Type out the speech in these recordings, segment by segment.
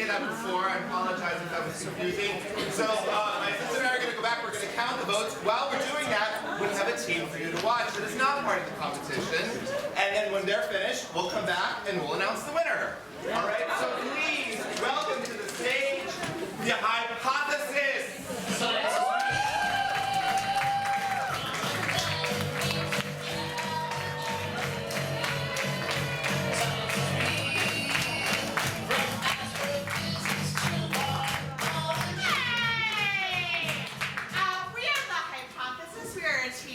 say that before. I apologize if that was confusing. So my assistant and I are going to go back. We're going to count the votes. While we're doing that, we have a team for you to watch that is not part of the competition. And then when they're finished, we'll come back and we'll announce the winner. All right? So please welcome to the stage the Hypothesis.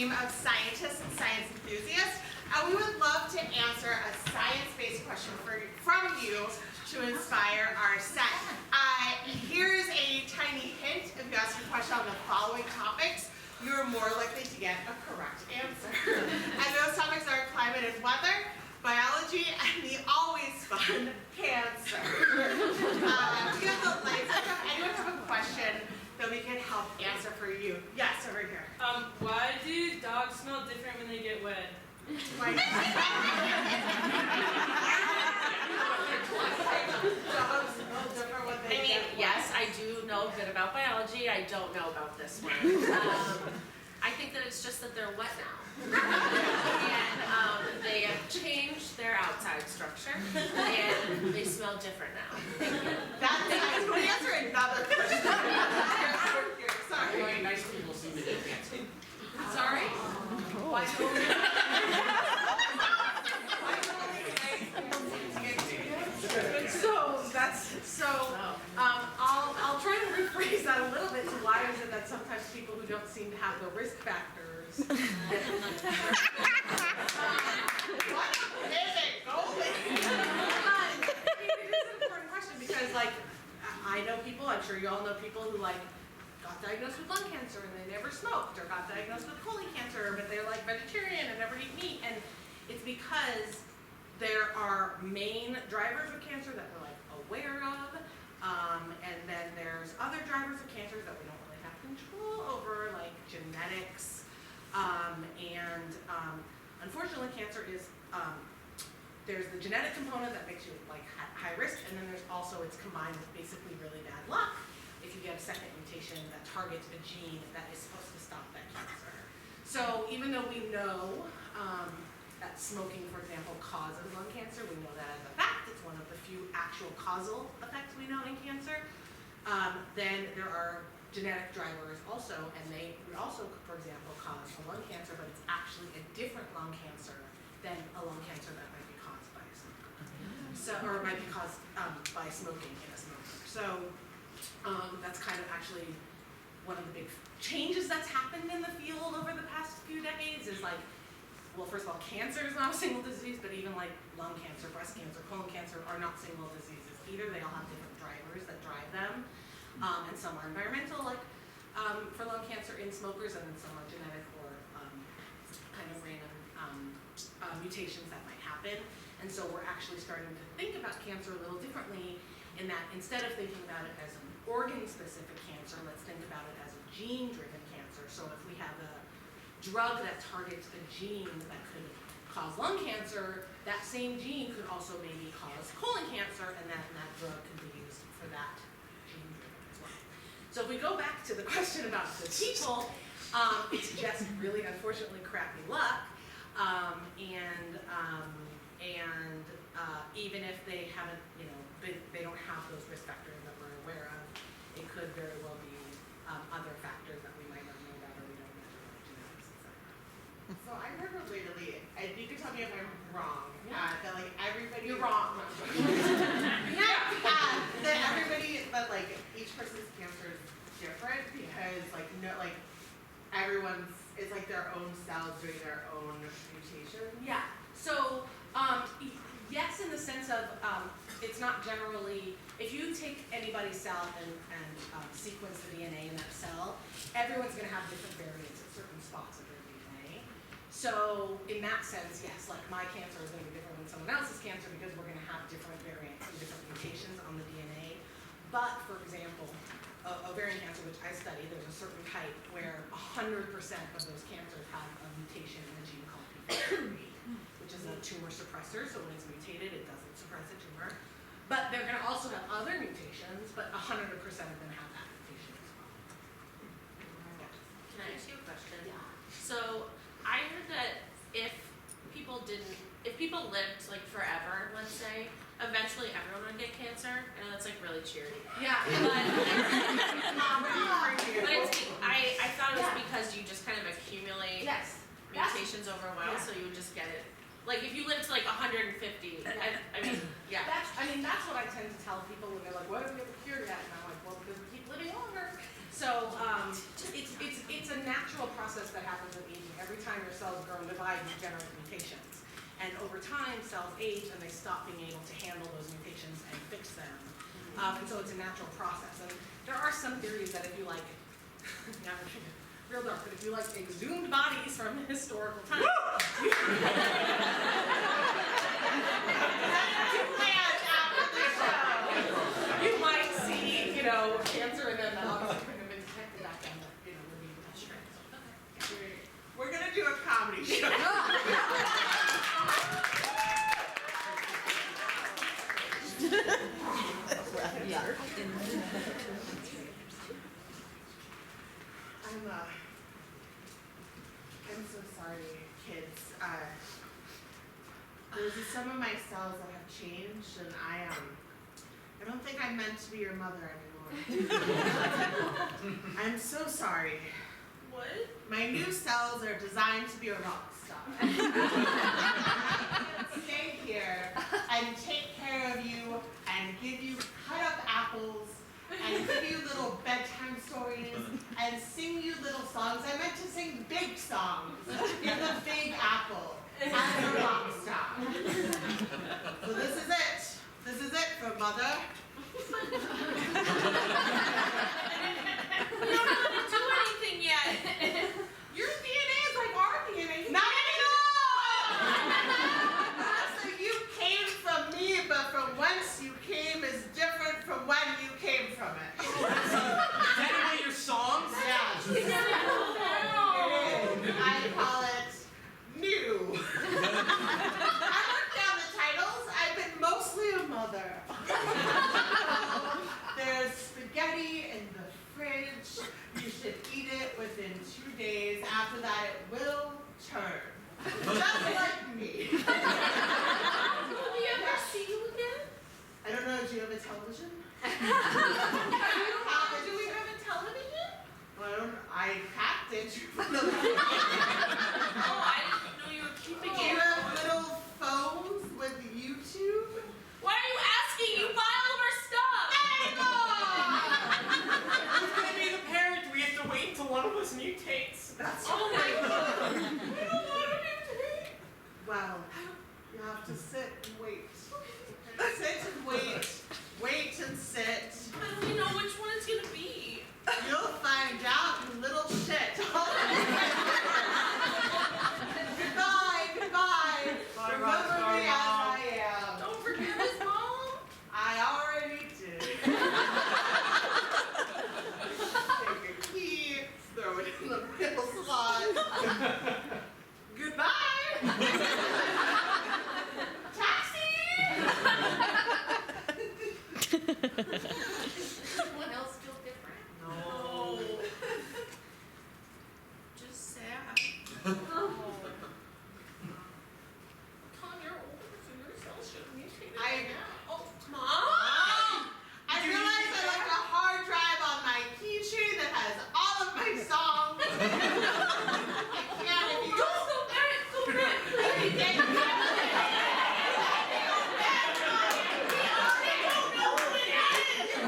Of scientists and science enthusiasts, and we would love to answer a science-based question from you to inspire our set. Here's a tiny hint. If you ask a question on the following topics, you're more likely to get a correct answer. And those topics are climate and weather, biology, and the always fun cancer. We have the lights up. Anyone have a question that we can help answer for you? Yes, over here. Why do dogs smell different when they get wet? Why? Dogs smell different when they get wet. Yes, I do know a bit about biology. I don't know about this one. I think that it's just that they're wet now. And they have changed their outside structure, and they smell different now. I would answer another question. Sorry. Only nice people seem to get cancer. Sorry? Why I'll try to rephrase that a little bit to why is it that sometimes people who don't seem to have the risk factors. What a pivot, golden. It is an important question because, like, I know people. I'm sure you all know people who got diagnosed with lung cancer and they never smoked, or got diagnosed with colon cancer, but they're like vegetarian and never eat meat, and it's because there are main drivers of cancer that we're aware of, and then there's other drivers of cancer that we don't really have control over, like genetics, and unfortunately cancer is, there's the genetic component that makes you high risk, and then there's also, it's combined with basically really bad luck if you get a second mutation that targets a gene that is supposed to stop that cancer. So even though we know that smoking, for example, causes lung cancer, we know that as a fact. It's one of the few actual causal effects we know in cancer. Then there are genetic drivers also, and they would also, for example, cause a lung cancer, but it's actually a different lung cancer than a lung cancer that might be caused by a smoker. So, or might be caused by smoking in a smoker. So that's kind of actually one of the big changes that's happened in the field over the past few decades is well, first of all, cancer is not a single disease, but even lung cancer, breast cancer, colon cancer are not single diseases either. They all have different drivers that drive them. And some are environmental, for lung cancer in smokers, and then some are genetic or kind of random mutations that might happen. And so we're actually starting to think about cancer a little differently in that instead of thinking about it as an organ-specific cancer, let's think about it as a gene-driven cancer. So if we have a drug that targets a gene that could cause lung cancer, that same gene could also maybe cause colon cancer, and that drug could be used for that gene-driven as well. So if we go back to the question about the people, it's just really unfortunately crappy luck, and even if they haven't, they don't have those risk factors that we're aware of, it could very well be other factors that we might not know about or we don't measure, like genetics, etc. So I heard relatedly, and you can tell me if I'm wrong, that everybody. You're wrong. That everybody, that each person's cancer is different because everyone's, it's their own cells doing their own mutation. Yeah. So yes, in the sense of it's not generally, if you take anybody's cell and sequence the DNA in that cell, everyone's going to have different variants at certain spots of their DNA. So in that sense, yes, my cancer is going to be different than someone else's cancer because we're going to have different variants and different mutations on the DNA. But for example, ovarian cancer, which I study, there's a certain type where 100% of those cancers have a mutation in a gene called p53, which is a tumor suppressor. So when it's mutated, it doesn't suppress a tumor. But they're gonna also have other mutations, but 100% are gonna have that mutation as well. Can I ask you a question? Yeah. So I heard that if people lived like forever, let's say, eventually everyone would get cancer. I know that's like really cheery. Yeah. But I thought it was because you just kind of accumulate Yes. mutations over a while, yeah. so you would just get it. Like if you lived to like 150, I mean, yeah. That's what I tend to tell people when they're like, "Why don't we have a cure yet?" And I'm like, "Well, because we keep living longer." So it's a natural process that happens with aging. Every time your cells grow and divide, you generate mutations, and over time, cells age and they stop being able to handle those mutations and fix them. And so it's a natural process. And there are some theories that if you like, now we're getting real dark, but if you like exhumed bodies from historical times, you might see, cancer and then obviously couldn't have been detected back then, but, would be that's true. We're gonna do a comedy show. I'm so sorry, kids. Some of my cells that have changed, and I don't think I'm meant to be your mother anymore. I'm so sorry. What? My new cells are designed to be a rock star. Stay here and take care of you and give you cut up apples and give you little bedtime stories and sing you little songs. I meant to sing big songs in the Big Apple as a rock star. So this is it. This is it for Mother. We don't know how to do anything yet. Your DNA is like our DNA. Not anymore! So you came from me, but from whence you came is different from when you came from it. Is that one of your songs? Yes. No. I call it new. I wrote down the titles. I've been mostly a mother. There's spaghetti in the fridge. You should eat it within 2 days. After that, it will turn. Just like me. Will we ever see you again? I don't know, do you have a television? Do we have a television? Well, I hacked it. Oh, I didn't know you were keeping Do you it. have little phones with YouTube? Why are you asking? You buy all of our stuff. Who's gonna be the parent? We have to wait until one of us mutates. That's Oh my god. Well, you have to sit and wait. Sit and wait. Wait and sit. How do we know which one it's gonna be? You'll find out, you little shit. Goodbye, goodbye. Bye, Remember Rockstar me as Mom. I am. Don't forget his mom. I already did. Take a key, throw it in the middle slot. Goodbye. Taxi. Someone else feel different? No. Just sad. Oh. Tom, you're older, so your cells should mutate. I Oh, Mom? I realized I left a hard drive on my keychain that has all of my songs. I can't if you Go back. We already don't know who it is.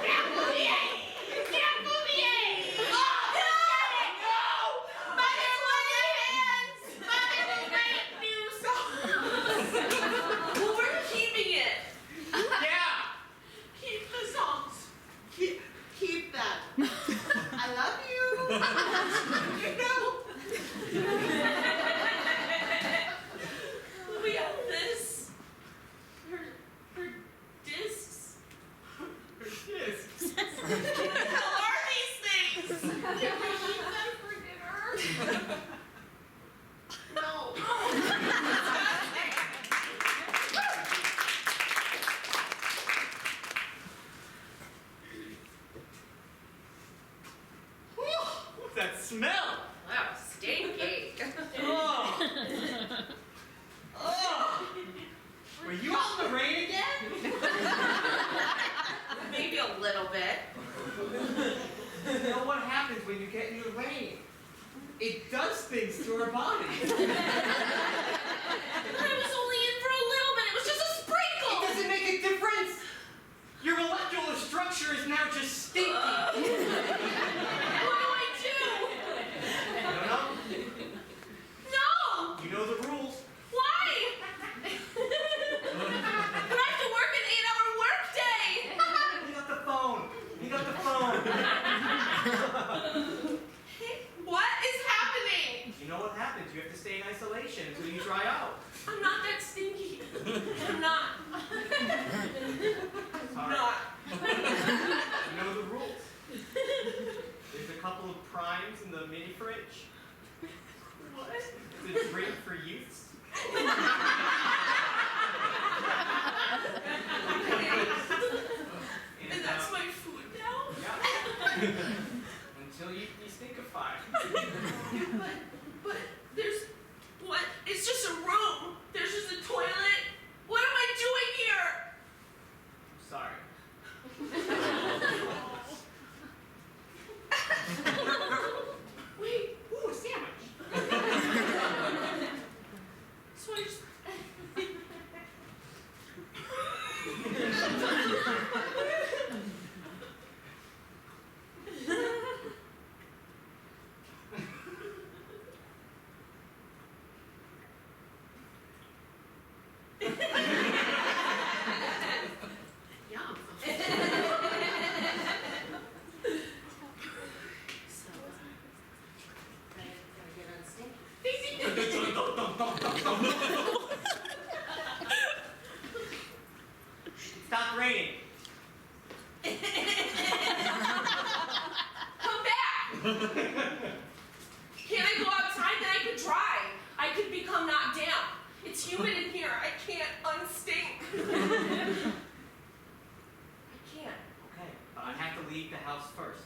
smell? Wow, stinky. Oh. Oh. Were you out in the rain again? Maybe a little bit. You know what happens when you get in the rain? It does things to our bodies. I was only in for a little bit. It was just a It sprinkle. doesn't make a difference. Your molecular structure is now just stinky. What do I do? I don't know. No. You know the rules. Why? But I have to work an 8-hour workday. You got the phone. You got the phone. What is happening? You know what happens. You have to stay in isolation until you dry out. I'm not that stinky. I'm not. Sorry. Not. You know the rules. There's a couple of primes in the mini fridge. What? It's a drink for youths. And that's my food now? Yeah. Until you stinkify. But there's what? It's just a room. There's just a toilet. What am I doing here? Wait. Ooh, a sandwich. So I just. Yum. So, gotta get unstinky. Stop raining. Come back! Can't I go outside? Then I could dry. I could become not damp. It's humid in here. I can't unstink. I can't. Okay, but I have to leave the house first.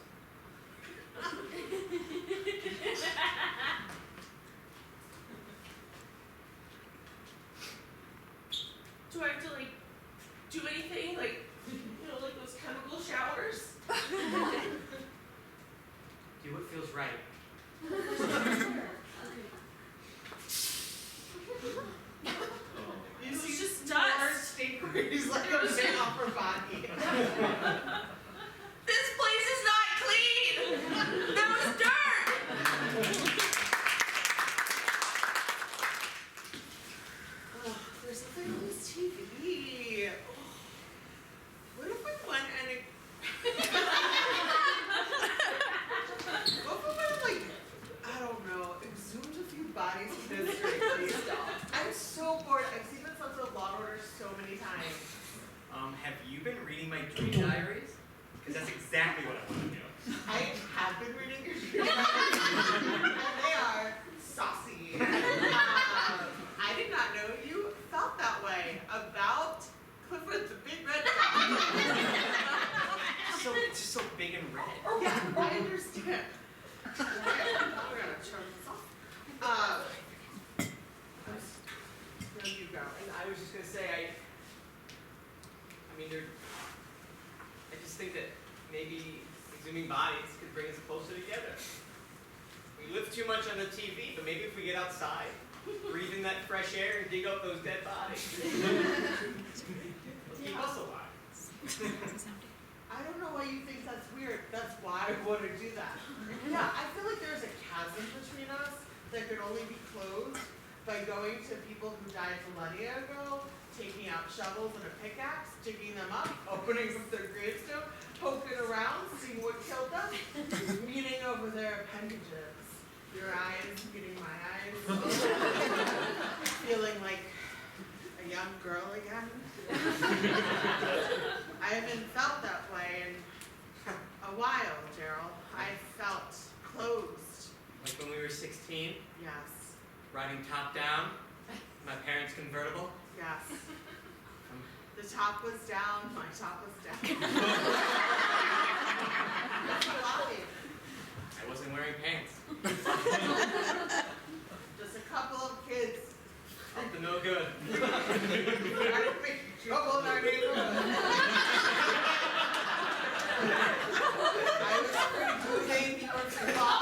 Do I have to like do anything? Like, you know, like those chemical showers? Do what feels right. You It was see just more dust. stinkers like It a was- man off her body. This place is not clean! There was dirt! Oh, there's something on this TV. What if we went and what if we went and, like, I don't know, exhumed a few bodies from history, please? I'm so bored. I've seen this episode of Law and Order so many times. Have you been reading my dream diaries? Because that's exactly what I want to do. I have been reading your dreams, and they are saucy. I did not know you felt that way about Clifford the Big Red Dog. It's just so big and red. Yeah, I understand. We're gonna turn this off. No, you go. And I was just gonna say, I mean, I just think that maybe exhuming bodies could bring us closer together. We live too much on the TV, but maybe if we get outside, breathe in that fresh air and dig up those dead bodies, it'll keep us alive. I don't know why you think that's weird. That's why I want to do that. Yeah, I feel like there's a chasm between us that could only be closed by going to people who died millennia ago, taking out shovels and a pickaxe, digging them up, opening up their gravestone, poking around, seeing what killed them, meeting over their appendages. Your eyes meeting my eyes. Feeling like a young girl again. I haven't felt that way in a while, Daryl. I felt closed. Like when we were 16, Yes. riding top down, my parents' convertible. Yes. The top was down, my top was down. That's a lot. I wasn't wearing pants. I was doing the work for law.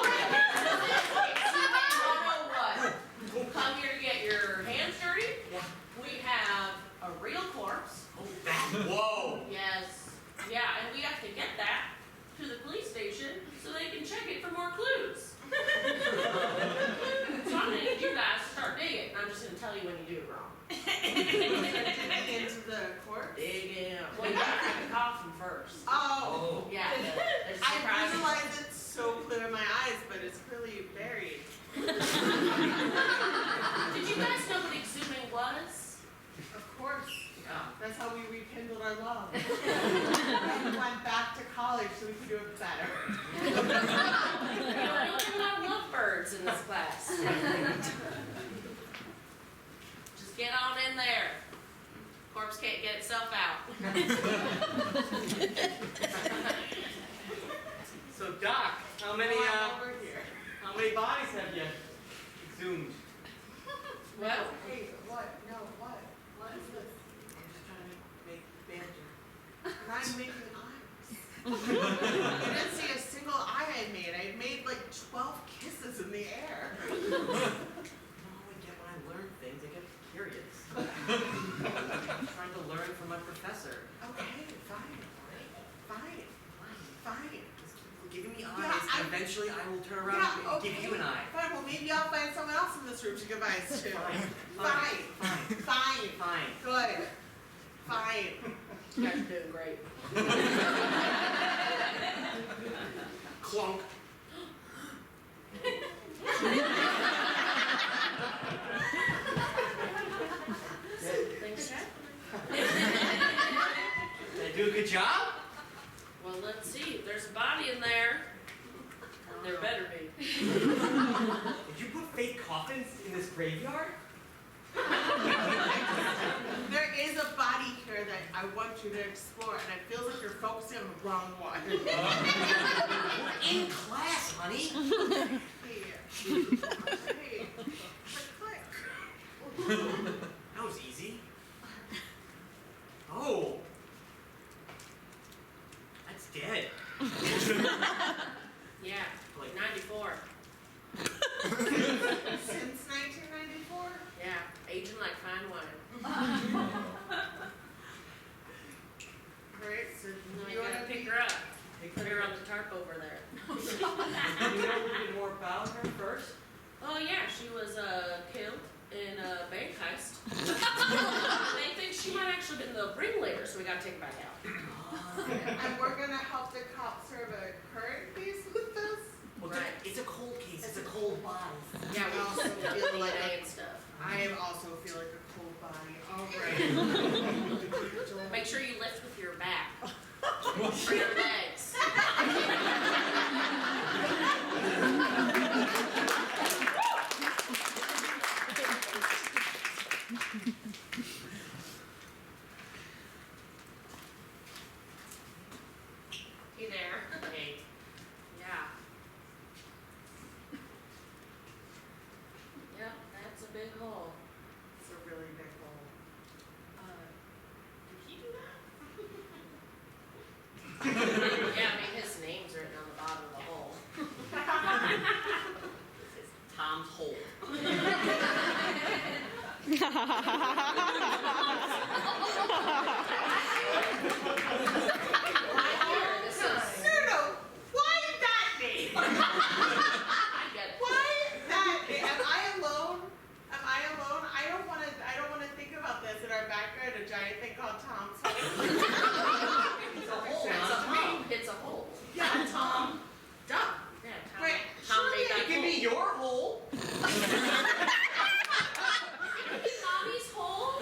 Come here to get your hands dirty. Yeah. We have a real corpse. Oh, that. Whoa. Yes. Yeah, and we have to get that to the police station so they can check it for more clues. So I'm gonna need you guys to start digging. I'm just gonna tell you when you do it wrong. Into the court. Dig in. Well, you gotta crack the coffin first. Oh. Yeah, there's I surprises. visualize it so clear in my eyes, but it's clearly buried. Did you guys know what exhuming was? Of course. Oh. That's how we rekindled our love. We went back to college so we could do it better. We don't have a lot of lovebirds in this class. Just get on in there. Corpse can't get itself out. So, Doc, how many Over here. bodies have you exhumed? Well, Hey, what? No, what? What is this? I'm just trying to make banter. And I'm making eyes. You didn't see a single eye I made. I made like 12 kisses in the air. No, I get when I learn things, I get curious. I'm trying to learn from my professor. Okay, fine. Fine. Fine. Just keep giving me eyes, Yeah, and eventually I will turn around Yeah, and give you an eye. Fine, well maybe I'll find someone else in this room to give eyes to. Fine. Fine. Fine. Fine. Fine. Good. Fine. you guys are doing great. Clunk. Thanks, Chad. Did I do a good job? Well, let's see. If there's a body in there, there better be. Did you put fake coffins in this graveyard? There is a body here that I want you to explore, and it feels like you're focusing on the wrong one. We're in class, honey. Hey. Hey. Click. That was easy. Oh. That's dead. Yeah, like 94. Since 1994? Yeah, aging like fine wine. Great, so No, you you wanna gotta pick be- her up. Put her on the tarp over there. Do you know a little bit more about her first? Oh yeah, she was killed in a bank heist. They think she might actually been the ringleader, so we gotta take her back out. And we're gonna help the cops serve a current case with this? Well, Right. it's a cold case. It's a cold body. Yeah, we also feel feel like DNA and stuff. I also feel like a cold body. Alright. Make sure you lift with your back. Or your legs. Hey there. Hey. Yeah. Yep, that's a big hole. It's a really big hole. Did he do that? Yeah, I mean, his name's written on the bottom of the hole. It's Tom's hole. This is, No, why that name? I get it. Why that name? Am I alone? Am I alone? I don't wanna think about this in our backyard, a giant thing called Tom's hole. It's a hole, It's a not Tom. hole. It's a hole. Yeah, Tom. Duh. Yeah, Tom. Wait, Tom surely made it that It can hole. be your hole. Mommy's hole?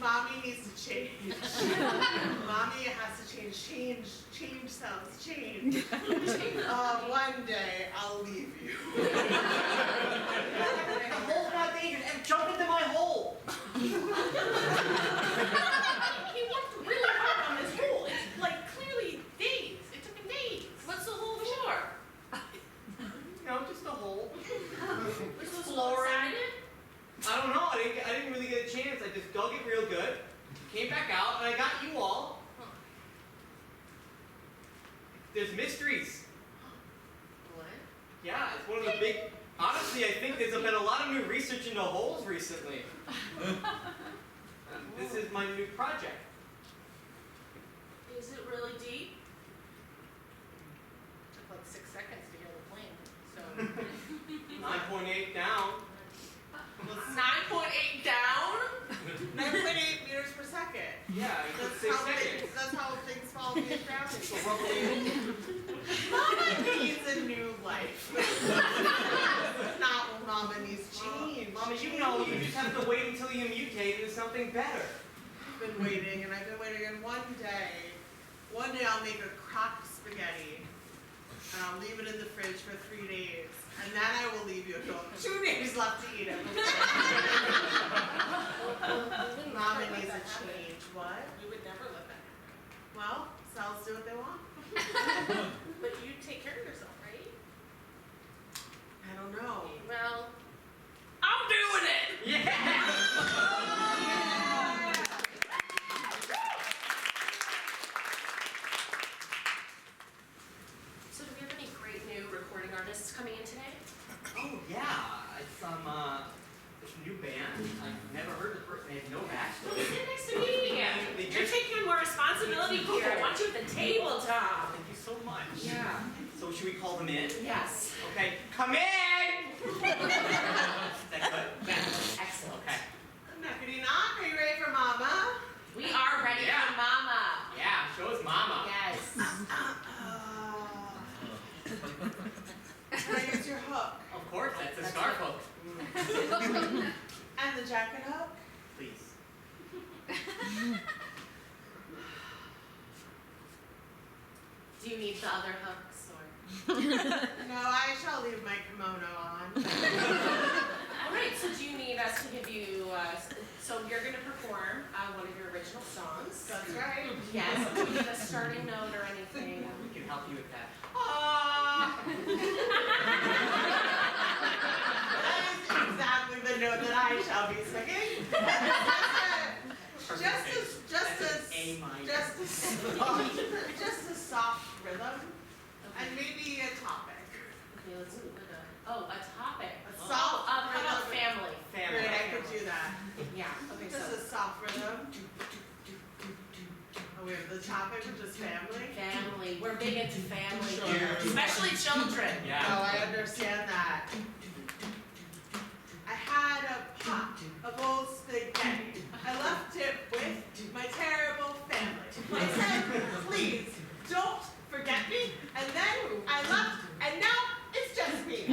Mommy needs to change. Mommy has to change. Change sounds change. One day I'll leave you. The hole's not dangerous. And jump into my hole. He worked really hard on this hole. It's like clearly days. It took him days. What's the hole for? No, just a hole. We're supposed to Exploring. go inside it? I don't know. I didn't really get a chance. I just dug it real good, came back out, and I got you all. there's mysteries. What? Yeah, it's one of the big. Honestly, I think there's been a lot of new research into holes recently. This is my new project. Is it really deep? Took like 6 seconds to hear the plane, so. 9.8 down. 9.8 down? 9.8 meters per second. Yeah, it took That's 6 how seconds. that's how things fall in gravity. So roughly, Mama needs a new life. That's not what Mama needs. Change. Mama, you know you just have to wait until you mutate into something better. I've been waiting, and I've been waiting, and one day I'll make a crocked spaghetti, and I'll leave it in the fridge for 3 days, and then I will leave you alone. 2 days left to eat it. Mama needs a change. What? We would never let that Well, cells do what they want. happen. But you take care of yourself, right? I don't know. Well, I'm doing it! Yeah! So do we have any great new recording artists coming in today? Oh yeah, it's this new band. I've never heard the person. They have no backstory. Sit next to me. They You're just- taking on more responsibility here. I want you at the table, Tom. Thank you so much. Yeah. So should we call them in? Yes. Okay, come in! Is that good? Excellent. Okay. Knockety knock. Are you ready for Mama? We are ready Yeah. for Mama. Yeah, show us Mama. Yes. Can I use your hook? Of course, that's a scarf hook. And the jacket hook? Please. Do you need the other hooks or? No, I shall leave my kimono on. All right. So do you need us to give you? So you're going to perform one of your original songs. That's right. Yes. Do you need a starting note or anything? We can help you with that. That is exactly the note that I shall be singing. Just a soft rhythm, and maybe a topic. Okay. Let's do it. A topic. A soft How about rhythm. family? Family. Great, I could do that. Yeah. Okay. Just So a soft rhythm. Oh, wait, the topic was just family? family. We're big into family Sure. here, especially children. Oh, Yeah. I understand that. I had a pot of old spaghetti. I left it with my terrible family. I said, please, don't forget me. And then I left, and now it's just me.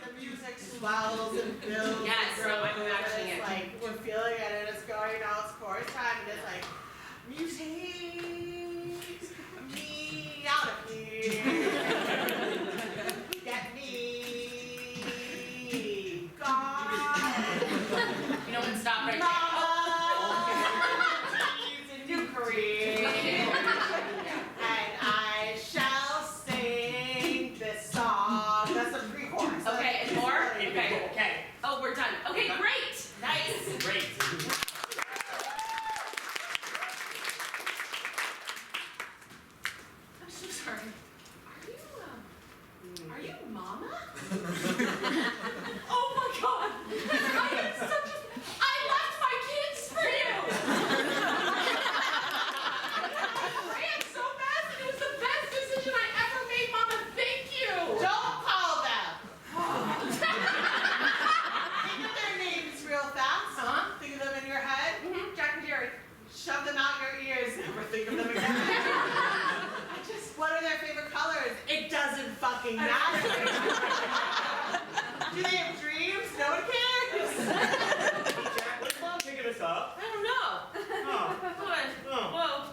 The music swells and builds. Yes, and so I'm grows, matching and it. it's like, we're feeling it, and it's going, now it's chorus time, and it's like, mutate me out of here. Get me gone. You know what? Stop right there. Mama, she's a new career. And I shall sing this song. That's a pre-chorus. Okay, and more? Okay. Okay. Oh, we're done. Okay, great. Nice. Great. I'm so sorry. Are you Mama? Oh my God. I left my kids for you. I am so bad. It was the best decision I ever made, Mama. Thank you. Don't call them. Think of their names real fast. Uh-huh. Think of them in your head. Jack and Jerry. Shove them out your ears. Never think of them again. What are their favorite colors? It doesn't fucking matter. Do they have dreams? No one cares. Jack, what's Mom picking us up? I don't know. Oh. What? Oh. Whoa.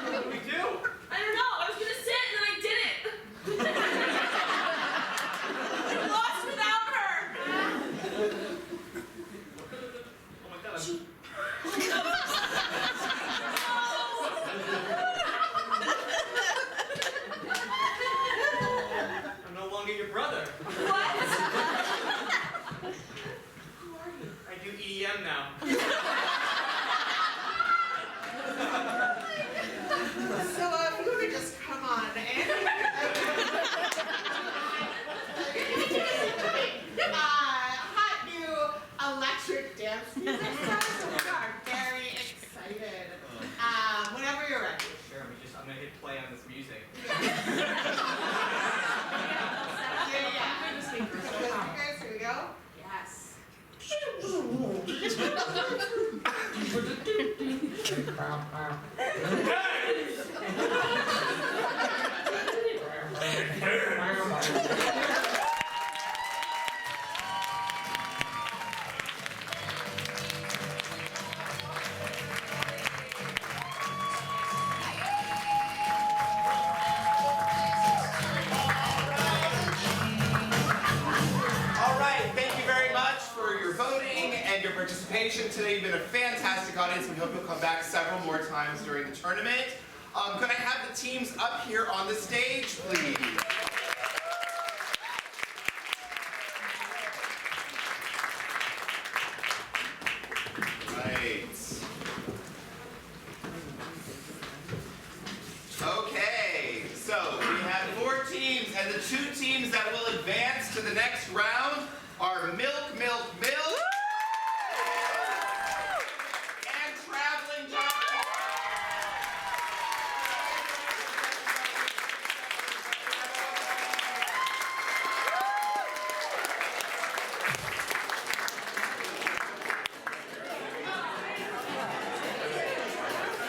What do we do? I don't know. I was gonna sit and then I didn't. I'm lost without her. Oh my God. All right, thank you very much for your voting and your participation today. You've been a fantastic audience. We hope you'll come back several more times during the tournament. Could I have the teams up here on the stage, please? Right. Okay, so we have 4 teams, and the 2 teams that will advance to the next round are Milk, Milk,